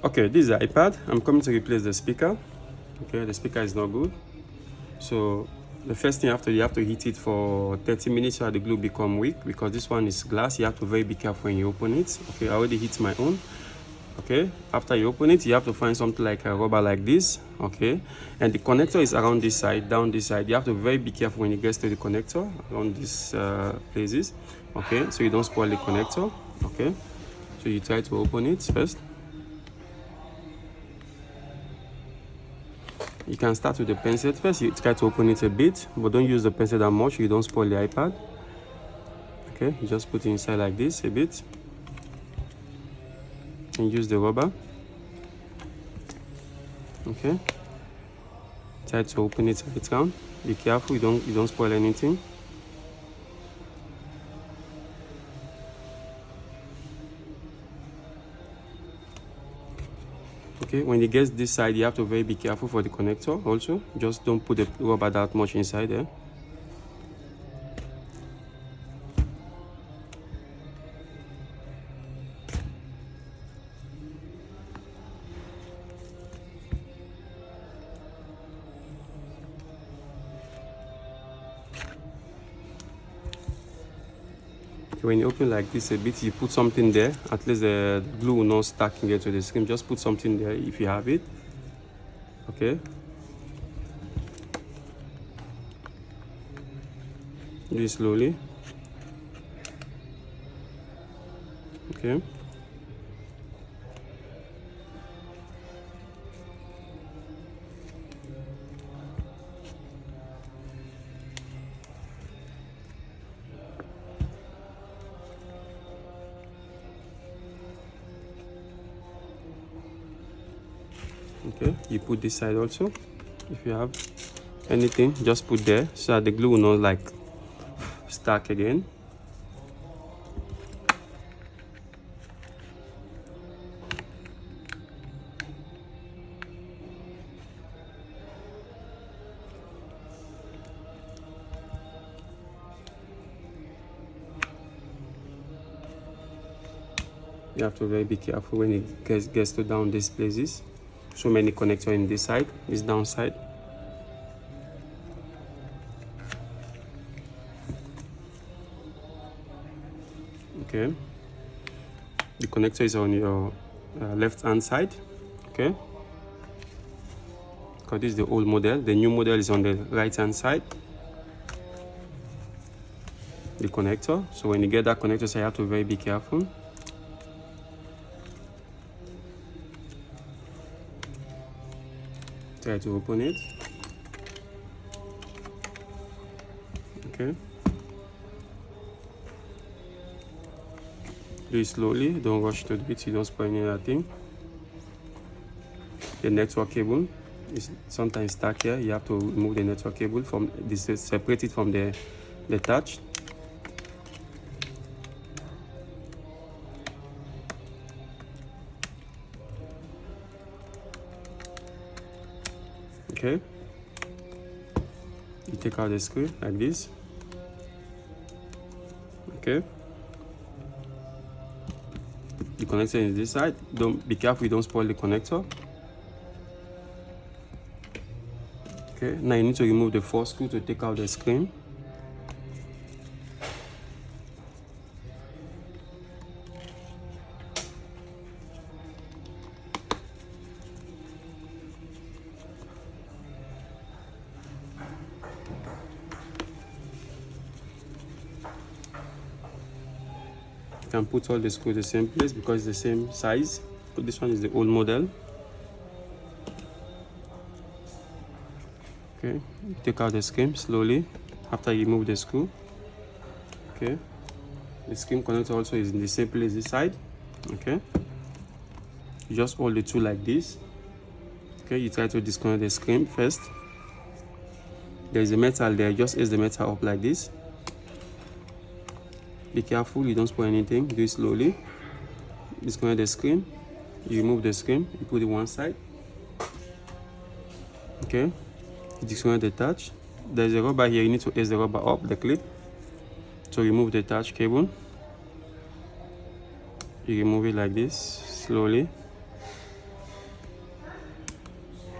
Okay, this is the iPad. I'm coming to replace the speaker. Okay, the speaker is not good. So the first thing you have to heat it for 30 minutes so that the glue become weak, because this one is glass. You have to be careful when you open it. Okay, I already heat my own. Okay, after you open it, you have to find something like a rubber like this. Okay, and the connector is around this side, down this side. You have to be careful when it gets to the connector around these places. Okay, so you don't spoil the connector. Okay, so you try to open it first. You can start with the pencil first. You try to open it a bit, but don't use the pencil that much. You don't spoil the iPad. Okay, you just put it inside like this a bit, and use the rubber. Okay, try to open it right round. Be careful, you don't spoil anything. Okay, when it gets this side, you have to be careful for the connector also. Just don't put the rubber that much inside there. When you open like this a bit, you put something there. At least the glue will not stuck in there to the screen. Just put something there if you have it. Okay. Do it slowly. Okay. Okay, you put this side also. If you have anything, just put there so that the glue will not like stuck again. You have to be careful when it gets to down these places. So many connectors in this side, this downside. Okay, the connector is on your left hand side. Okay, because this is the old model. The new model is on the right hand side, the connector. So when you get that connector, so you have to be careful. Try to open it. Okay, do it slowly, don't rush to do it, you don't spoil anything. The network cable is sometimes stuck here. You have to remove the network cable from this, separate it from the touch. Okay, you take out the screw like this. Okay, the connector is this side. Don't be careful, you don't spoil the connector. Okay, now you need to remove the 4 screw to take out the screen. You can put all the screws the same place because it's the same size. But this one is the old model. Okay, you take out the screen slowly after you remove the screw. Okay, the screen connector also is in the same place this side. Okay, you just hold the two like this. Okay, you try to disconnect the screen first. There is a metal there, just raise the metal up like this. Be careful, you don't spoil anything. Do it slowly. Disconnect the screen. You remove the screen, you put it one side. Okay, you disconnect the touch. There's a rubber here, you need to raise the rubber up, the clip. So remove the touch cable. You remove it like this, slowly.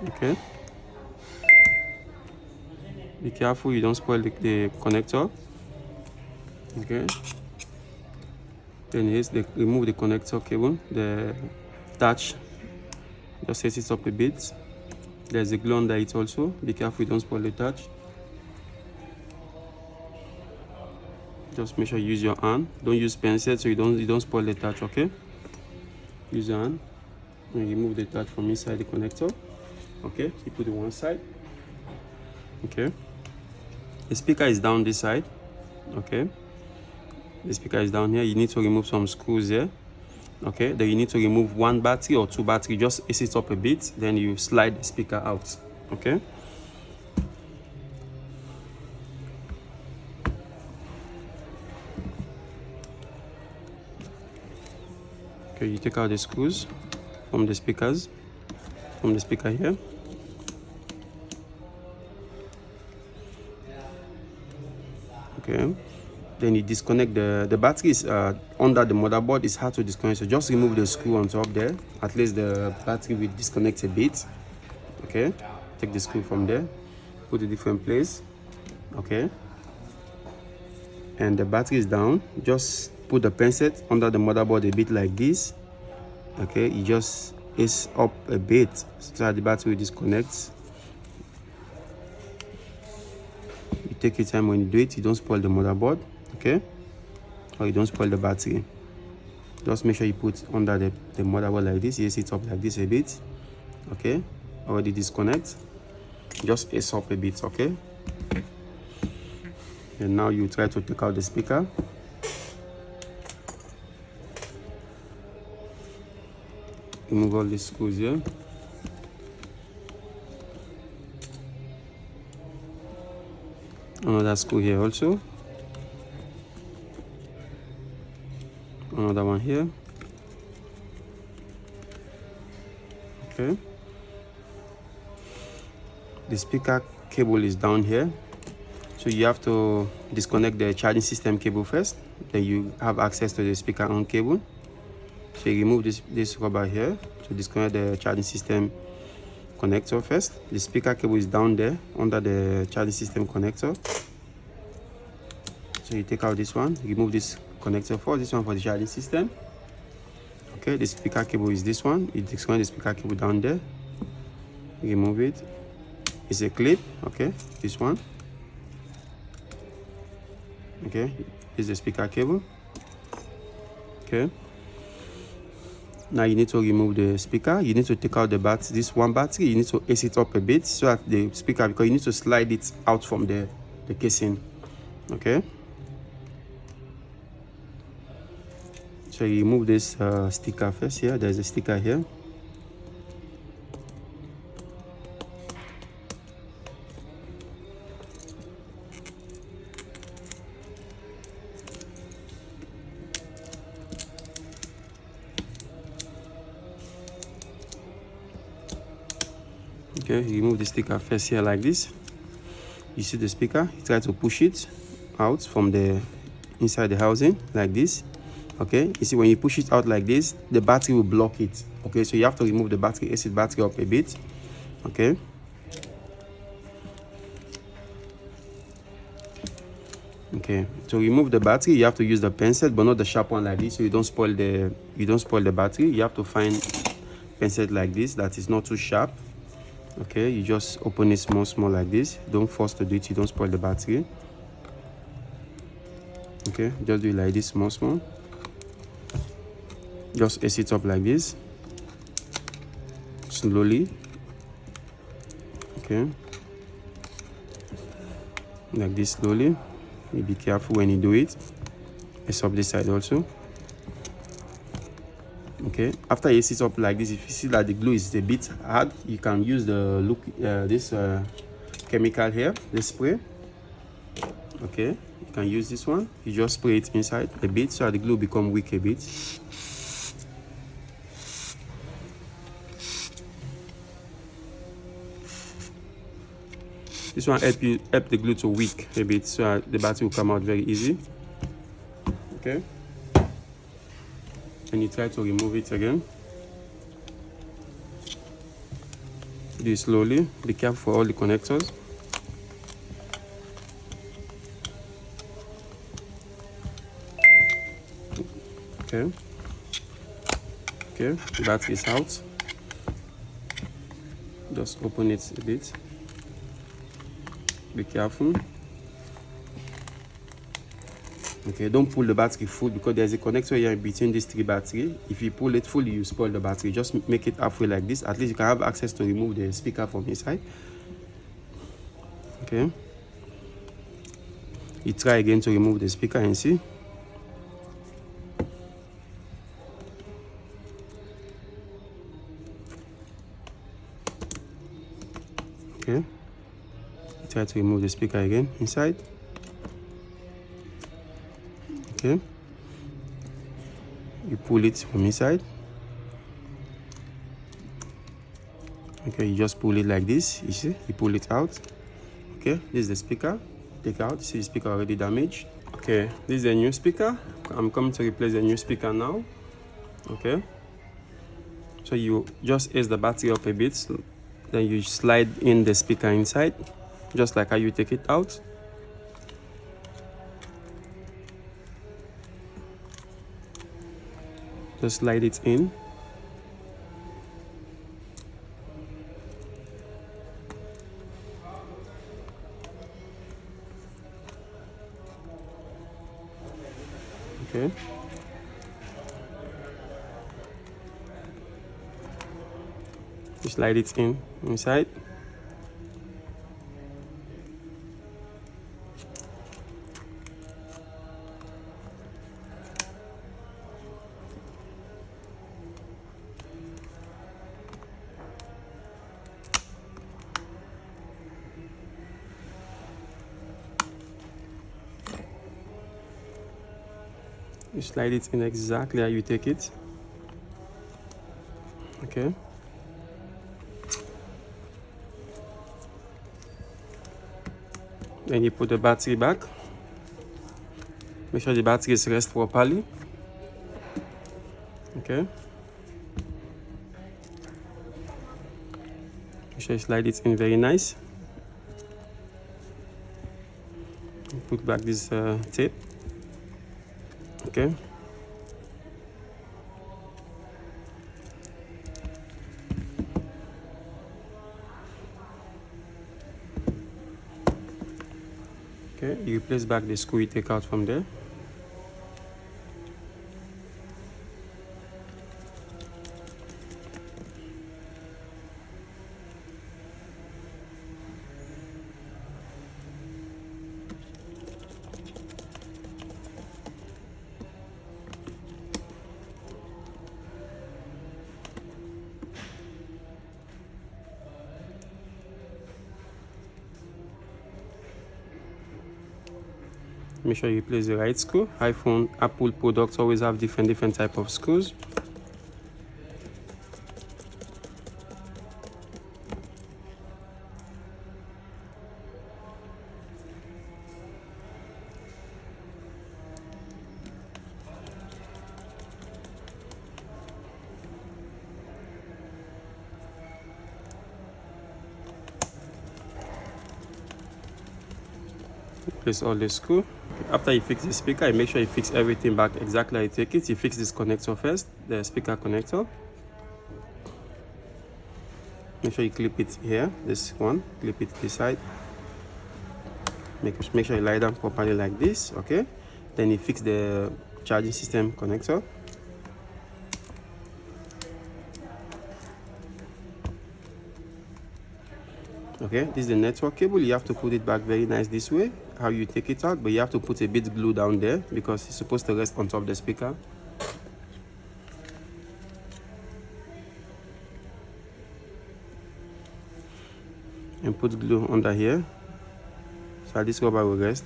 Okay, be careful you don't spoil the connector. Okay, then here's remove the connector cable, the touch, just set it up a bit. There's a glue under it also, be careful you don't spoil the touch. Just make sure you use your hand, don't use pencil so you don't spoil the touch. Okay, use your hand and remove the touch from inside the connector. Okay, you put it one side. Okay, the speaker is down this side. Okay, the speaker is down here. You need to remove some screws here. Okay, then you need to remove one battery or two battery, just ace it up a bit, then you slide the speaker out. Okay, okay, you take out the screws from the speaker here. Okay, then you disconnect the batteries under the motherboard. Is hard to disconnect, so just remove the screw on top there. At least the battery will disconnect a bit. Okay, take the screw from there, put a different place. Okay, and the battery is down. Just put the pencil under the motherboard a bit like this. Okay, you just ace up a bit so that the battery will disconnect. You take your time when you do it, you don't spoil the motherboard. Okay, or you don't spoil the battery. Just make sure you put under the motherboard like this. You ace it up like this a bit. Okay, already disconnect. Just ace up a bit. Okay, and now you try to take out the speaker. Remove all the screws here. Another screw here also. Another one here. Okay, the speaker cable is down here, so you have to disconnect the charging system cable first, then you have access to the speaker on cable. So you remove this rubber here to disconnect the charging system connector first. The speaker cable is down there under the charging system connector. So you take out this one, remove this connector for this one for the charging system. Okay, the speaker cable is this one. You disconnect the speaker cable down there, remove it. It's a clip. Okay, this one. Okay, this is the speaker cable. Okay, now you need to remove the speaker. You need to take out the battery, this one battery. You need to ace it up a bit so that the speaker, because you need to slide it out from the casing. Okay, so you remove this sticker first here. There's a sticker here. Okay, you remove the sticker first here like this. You see the speaker, you try to push it out from the inside the housing like this. Okay, you see when you push it out like this, the battery will block it. Okay, so you have to remove the battery, ace the battery up a bit. Okay, okay, to remove the battery you have to use the pencil, but not the sharp one like this, so you don't spoil the battery. You have to find pencil like this that is not too sharp. Okay, you just open it small like this. Don't force to do it, you don't spoil the battery. Okay, just do it like this, small. Just ace it up like this, slowly. Okay, like this, slowly. You be careful when you do it. Ace up this side also. Okay, after you ace it up like this, if you see that the glue is a bit hard, you can use the this chemical here, this spray. Okay, you can use this one. You just spray it inside a bit so that the glue become weak a bit. This one help the glue to weak a bit so that the battery will come out very easy. Okay, and you try to remove it again. Do it slowly. Be careful for all the connectors. Okay. Okay, the battery is out. Just open it a bit. Be careful. Okay, don't pull the battery full because there's a connector here in between these three batteries. If you pull it fully, you spoil the battery. Just make it halfway like this. At least you can have access to remove the speaker from inside. Okay. You try again to remove the speaker and see. Okay. Try to remove the speaker again inside. Okay. You pull it from inside. Okay, you just pull it like this. You see, you pull it out. Okay, this is the speaker. Take out. See, the speaker already damaged. Okay, this is a new speaker. I'm coming to replace the new speaker now. Okay, so you just ease the battery up a bit, then you slide in the speaker inside, just like how you take it out. Just slide it in. Okay. You slide it in inside. You slide it in exactly how you take it. Okay. Then you put the battery back. Make sure the battery is rest properly. Okay. Make sure you slide it in very nice. Put back this tape. Okay. Okay, you replace back the screw you take out from there. Make sure you place the right screw. iPhone, Apple products always have different type of screws. Place all the screw. After you fix the speaker, you make sure you fix everything back exactly how you take it. You fix this connector first, the speaker connector. Make sure you clip it here, this one, clip it this side. Make sure you lie down properly like this, okay? Then you fix the charging system connector. Okay, this is the network cable. You have to put it back very nice this way, how you take it out, but you have to put a bit glue down there because it's supposed to rest on top of the speaker. And put glue under here, so this rubber will rest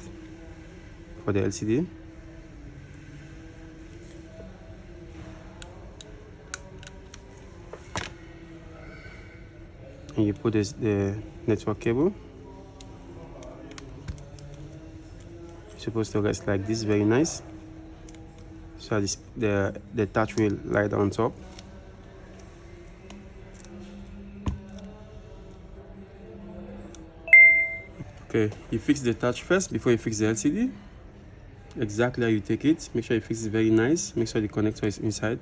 for the LCD. And you put the network cable. It's supposed to rest like this, very nice. So the touch will lie on top. Okay, you fix the touch first before you fix the LCD. Exactly how you take it. Make sure you fix it very nice. Make sure the connector is inside.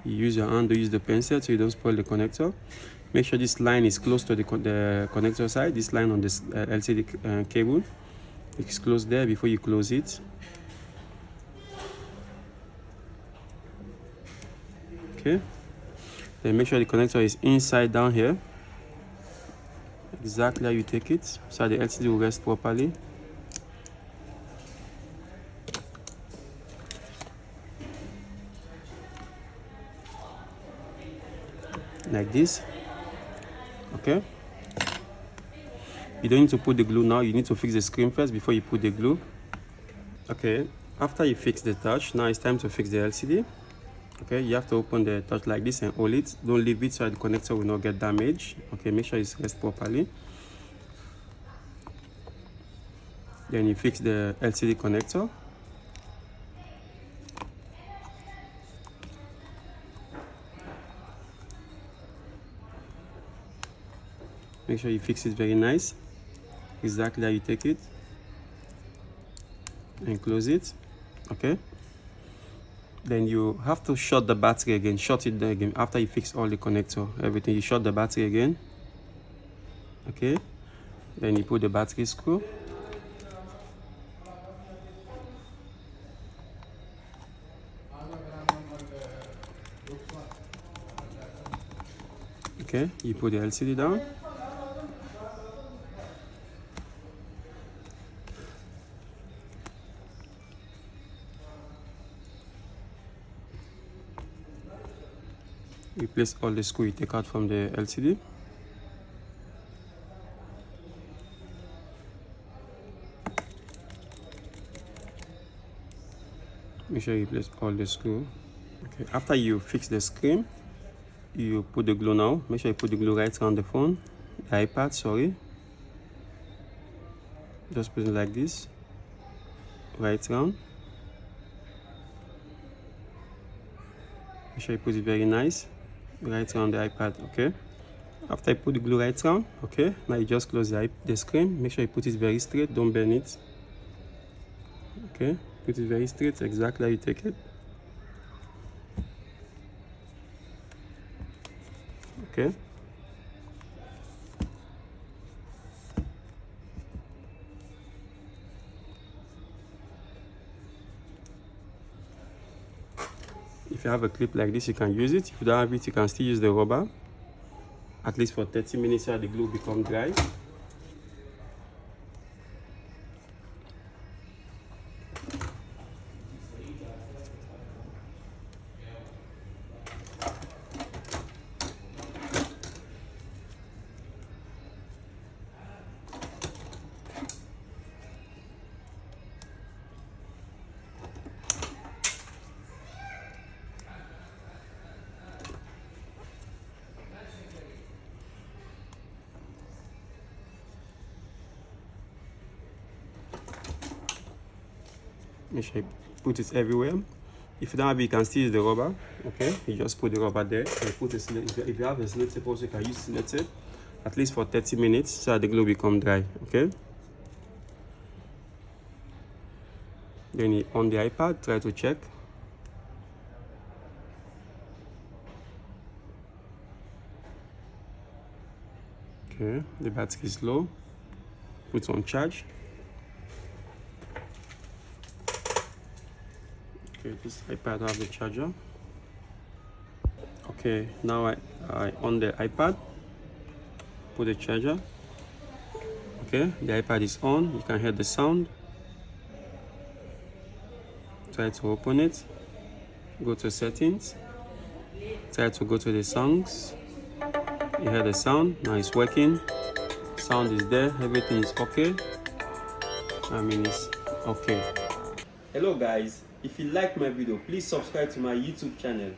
You use your hand to use the pencil so you don't spoil the connector. Make sure this line is close to the connector side. This line on this LCD cable, it's close there before you close it. Okay, then make sure the connector is inside down here. Exactly how you take it so the LCD will rest properly. Like this. Okay, you don't need to put the glue now. You need to fix the screen first before you put the glue. Okay, after you fix the touch, now it's time to fix the LCD. Okay, you have to open the touch like this and hold it. Don't leave it so the connector will not get damaged. Okay, make sure it's rests properly. Then you fix the LCD connector. Make sure you fix it very nice. Exactly how you take it. And close it. Okay. Then you have to shut the battery again. Shut it again after you fix all the connector, everything. You shut the battery again. Okay. Then you put the battery screw. Okay, you put the LCD down. You place all the screw you take out from the LCD. Make sure you place all the screw. Okay, after you fix the screen, you put the glue now. Make sure you put the glue right around the phone, the iPad, sorry. Just put it like this, right around. Make sure you put it very nice, right around the iPad, okay? After you put the glue right around, okay, now you just close the screen. Make sure you put it very straight, don't bend it. Okay, put it very straight, exactly how you take it. Okay. If you have a clip like this, you can use it. If you don't have it, you can still use the rubber. At least for 30 minutes so the glue becomes dry. Make sure you put it everywhere. If you don't have it, you can still use the rubber. Okay, you just put the rubber there. You put a if you have a sellotape tape also, you can use sellotape tape at least for 30 minutes so that the glue becomes dry. Okay. Then on the iPad, try to check. Okay, the battery is low. Put on charge. Okay, this iPad have the charger. Okay, now I on the iPad, put the charger. Okay, the iPad is on. You can hear the sound. Try to open it. Go to settings. Try to go to the songs. You hear the sound. Now it's working. Sound is there. Everything is okay. I mean, it's okay. Hello guys. If you like my video, please subscribe to my YouTube channel.